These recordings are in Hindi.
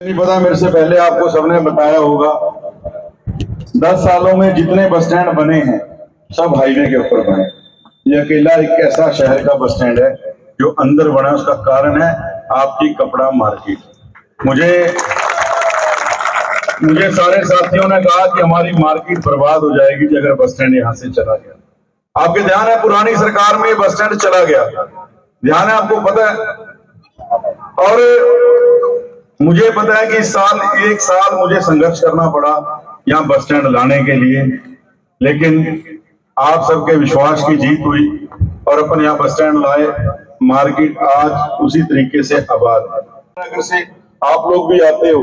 नहीं पता, मेरे से पहले आपको सबने बताया होगा 10 सालों में जितने बस स्टैंड बने हैं सब हाईवे के ऊपर बने। ये अकेला एक ऐसा शहर का बस स्टैंड है जो अंदर बना। उसका कारण है आपकी कपड़ा मार्केट। मुझे सारे साथियों ने कहा कि हमारी मार्केट बर्बाद हो जाएगी कि अगर बस स्टैंड यहाँ से चला गया। आपके ध्यान है पुरानी सरकार में बस स्टैंड चला गया, ध्यान है आपको, पता है। और मुझे पता है कि इस साल एक साल मुझे संघर्ष करना पड़ा यहाँ बस स्टैंड लाने के लिए, लेकिन आप सबके विश्वास की जीत हुई और अपन यहाँ बस स्टैंड लाए। मार्केट आज उसी तरीके से आबाद है। अगर से आप लोग भी आते हो,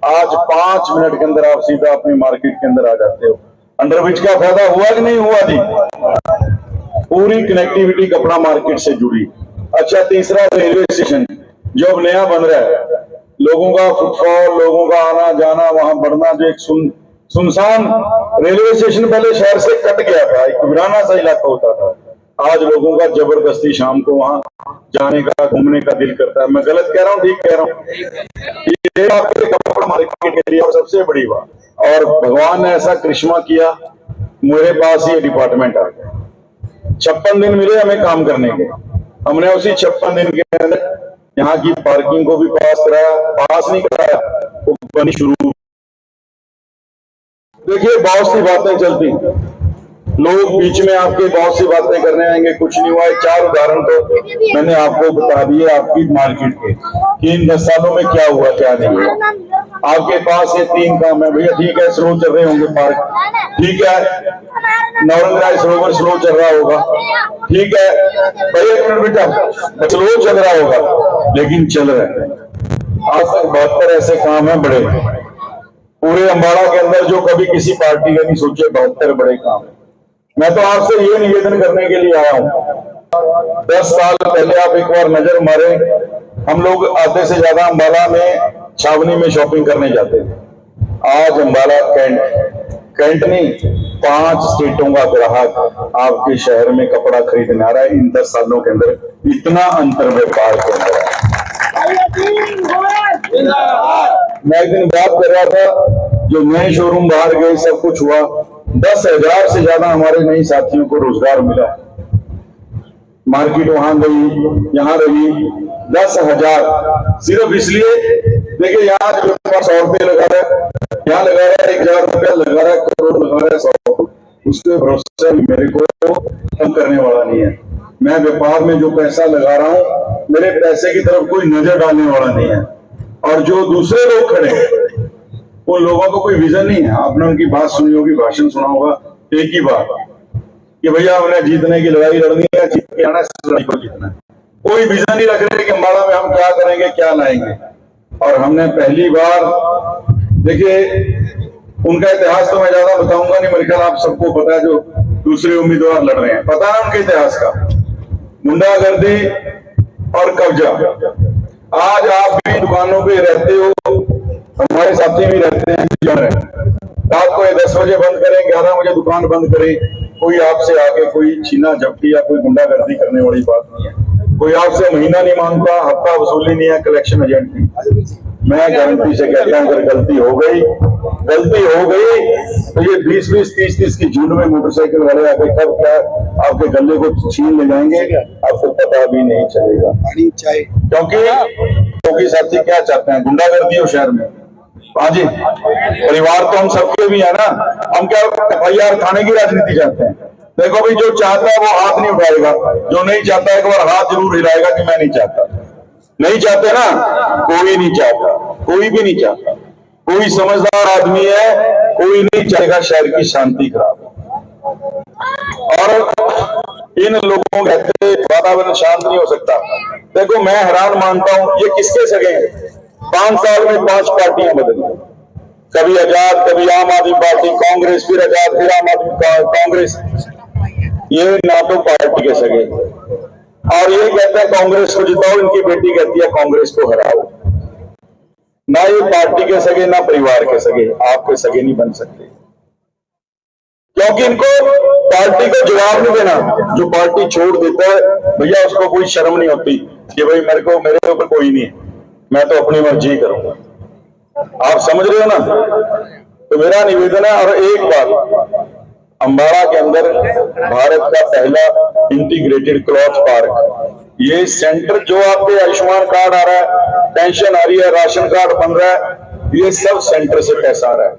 आज 5 मिनट के अंदर आप सीधा अपनी मार्केट के अंदर आ जाते हो। अंडरब्रिज का फायदा हुआ कि नहीं हुआ जी? पूरी कनेक्टिविटी कपड़ा मार्केट से जुड़ी। अच्छा, तीसरा रेलवे स्टेशन जो अब नया बन रहा है, लोगों का फुटफॉल, लोगों का आना जाना, वहां बढ़ना, जो एक सुनसान रेलवे स्टेशन पहले शहर से कट गया था, एक वीराना सा इलाका होता था। आज लोगों का जबरदस्ती शाम को वहां जाने का, घूमने का दिल करता है। मैं गलत कह रहा हूँ, ठीक कह रहा हूँ? ये आपके कपड़ा मार्केट के लिए सबसे बड़ी बात। और भगवान ने ऐसा करिश्मा किया, मेरे पास ये डिपार्टमेंट आ गया। 56 दिन मिले हमें काम करने के। हमने उसी 56 दिन के अंदर यहाँ की पार्किंग को भी पास कराया, पास नहीं कराया, वो बनी शुरू। देखिए, बहुत सी बातें चलती, लोग बीच में आपके बहुत सी बातें करने आएंगे, कुछ नहीं हुआ। 4 उदाहरण तो मैंने आपको बता दिए आपकी मार्केट के कि इन 10 सालों में क्या हुआ क्या नहीं हुआ। आपके पास ये 3 काम है भैया, ठीक है, स्लो चल रहे होंगे पार्क, ठीक है, नौरंगराय सरोवर स्लो चल रहा होगा, ठीक है भैया, 1 मिनट बेटा, स्लो चल रहा होगा लेकिन चल रहा है। आज तक 72 ऐसे काम है बड़े, पूरे अम्बाड़ा के अंदर जो कभी किसी पार्टी का नहीं सोचे, 72 बड़े काम है। मैं तो आपसे ये निवेदन करने के लिए आया हूं, 10 साल पहले आप एक बार नजर मारे, हम लोग आधे से ज्यादा अम्बाला में छावनी में शॉपिंग करने जाते थे। आज अम्बाला कैंट नहीं, 5 स्टेटों का ग्राहक आपके शहर में कपड़ा खरीदने आ रहा है। इन 10 सालों के अंदर इतना अंतर व्यापार के अंदर है। मैं एक दिन बात कर रहा था, जो नए शोरूम बाहर गए, सब कुछ हुआ, 10,000 से ज्यादा हमारे नए साथियों को रोजगार मिला। मार्केट वहां गई, यहाँ रही, 10,000 सिर्फ इसलिए। देखिए, यहाँ जो 100 रुपये लगा रहा है, यहाँ लगा रहा है 1,000 रुपया, लगा रहा है करोड़, लगा रहा है 100, उसके भरोसे मेरे को कम करने वाला नहीं है। मैं व्यापार में जो पैसा लगा रहा हूँ, मेरे पैसे की तरफ कोई नजर डालने वाला नहीं है। और जो दूसरे लोग खड़े हैं, उन लोगों को कोई विजन नहीं है। आपने उनकी बात सुनी होगी, भाषण सुना होगा, एक ही बात कि भैया हमने जीतने की लड़ाई लड़नी है, जीत के आना, लड़ाई को जीतना है। कोई विजन नहीं रख रहे कि अम्बाड़ा में हम क्या करेंगे, क्या लाएंगे। और हमने पहली बार, देखिए, उनका इतिहास तो मैं ज्यादा बताऊंगा नहीं, मेरे ख्याल आप सबको पता है, जो दूसरे उम्मीदवार लड़ रहे हैं, पता है उनके इतिहास का, गुंडागर्दी और कब्जा। आज आप भी दुकानों पे रहते हो, हमारे साथी भी रहते हैं, रात को 10 बजे बंद करें, 11 बजे दुकान बंद करें, कोई आपसे आगे कोई छीना झपटी या कोई गुंडागर्दी करने वाली बात नहीं है। कोई आपसे महीना नहीं मांगता, हफ्ता वसूली नहीं है कलेक्शन एजेंट की। मैं गारंटी से कहता हूं, अगर गलती हो गई तो ये 20-20, 30-30 की झूठ में मोटरसाइकिल वाले आके कब क्या आपके गले को छीन ले जाएंगे, आपको पता भी नहीं चलेगा। क्योंकि साथी क्या चाहते हैं, गुंडागर्दी हो शहर में। हाँ जी, परिवार तो हम सबके भी है ना, हम क्या FIR थाने की राजनीति चाहते हैं? देखो भाई, जो चाहता है वो हाथ नहीं उठाएगा, जो नहीं चाहता है एक बार हाथ जरूर हिलाएगा कि मैं नहीं चाहता। नहीं चाहते ना, कोई नहीं चाहता, कोई भी नहीं चाहता। कोई समझदार आदमी है, कोई नहीं चाहेगा शहर की शांति खराब। और इन लोगों के कहते वातावरण शांत नहीं हो सकता। देखो, मैं हैरान मानता हूं, ये किसके सगे हैं? 5 साल में 5 पार्टियां बदली, कभी आजाद, कभी आम आदमी पार्टी, कांग्रेस, फिर आजाद, फिर आम आदमी कांग्रेस। ये ना तो पार्टी के सगे, और ये कहते हैं कांग्रेस को जिताओ, इनकी बेटी कहती है कांग्रेस को हराओ। ना ये पार्टी के सगे, ना परिवार के सगे, आपके सगे नहीं बन सकते, क्योंकि इनको पार्टी को जवाब नहीं देना। जो पार्टी छोड़ देता है भैया, उसको कोई शर्म नहीं होती कि भाई मेरे ऊपर कोई नहीं है, मैं तो अपनी मर्जी करूंगा। आप समझ रहे हो ना? तो मेरा निवेदन है। और एक बात, अंबाला के अंदर भारत का पहला इंटीग्रेटेड क्लॉथ पार्क, ये सेंटर जो आपके आयुष्मान कार्ड आ रहा है, पेंशन आ रही है, राशन कार्ड बन रहा है, ये सब सेंटर से पैसा आ रहा है।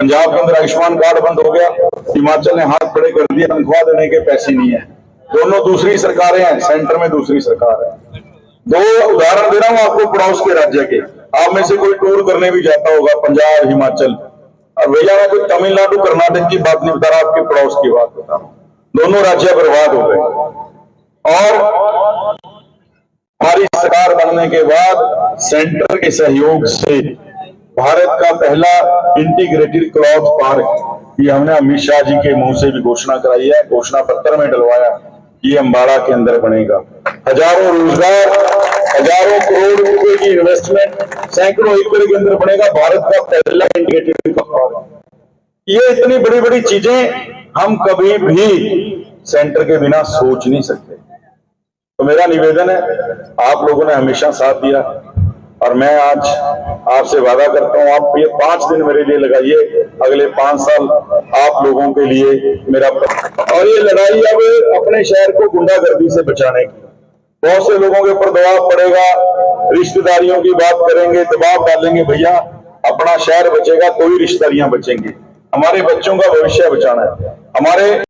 पंजाब के अंदर आयुष्मान कार्ड बंद हो गया, हिमाचल ने हाथ खड़े कर दिया, तनख्वाह देने के पैसे नहीं है। दोनों दूसरी सरकारें हैं, सेंटर में दूसरी सरकार है। दो उदाहरण दे रहा हूं आपको पड़ोस के राज्य के। आप में से कोई टूर करने भी जाता होगा पंजाब, हिमाचल, और भैया मैं कोई तमिलनाडु कर्नाटक की बात नहीं बता रहा, आपके पड़ोस की बात बता रहा हूं। दोनों राज्य बर्बाद हो गए। और हमारी सरकार बनने के बाद सेंटर के सहयोग से भारत का पहला इंटीग्रेटेड क्लॉथ पार्क, ये हमने अमित शाह जी के मुंह से भी घोषणा कराई है, घोषणा पत्र में डलवाया, ये अंबाला के अंदर बनेगा। हजारों रोजगार, हजारों करोड़ रुपए की इन्वेस्टमेंट सैकड़ों एकड़ के अंदर बनेगा, भारत का पहला इंटीग्रेटेड पार्क। ये इतनी बड़ी बड़ी चीजें हम कभी भी सेंटर के बिना सोच नहीं सकते। तो मेरा निवेदन है, आप लोगों ने हमेशा साथ दिया और मैं आज आपसे वादा करता हूं, आप ये 5 दिन मेरे लिए लगाइए, अगले 5 साल आप लोगों के लिए मेरा। और ये लड़ाई अब अपने शहर को गुंडागर्दी से बचाने की, बहुत से लोगों के ऊपर दबाव पड़ेगा, रिश्तेदारियों की बात करेंगे, दबाव डालेंगे, भैया अपना शहर बचेगा तो ही रिश्तेदारियां बचेंगी। हमारे बच्चों का भविष्य बचाना है, हमारे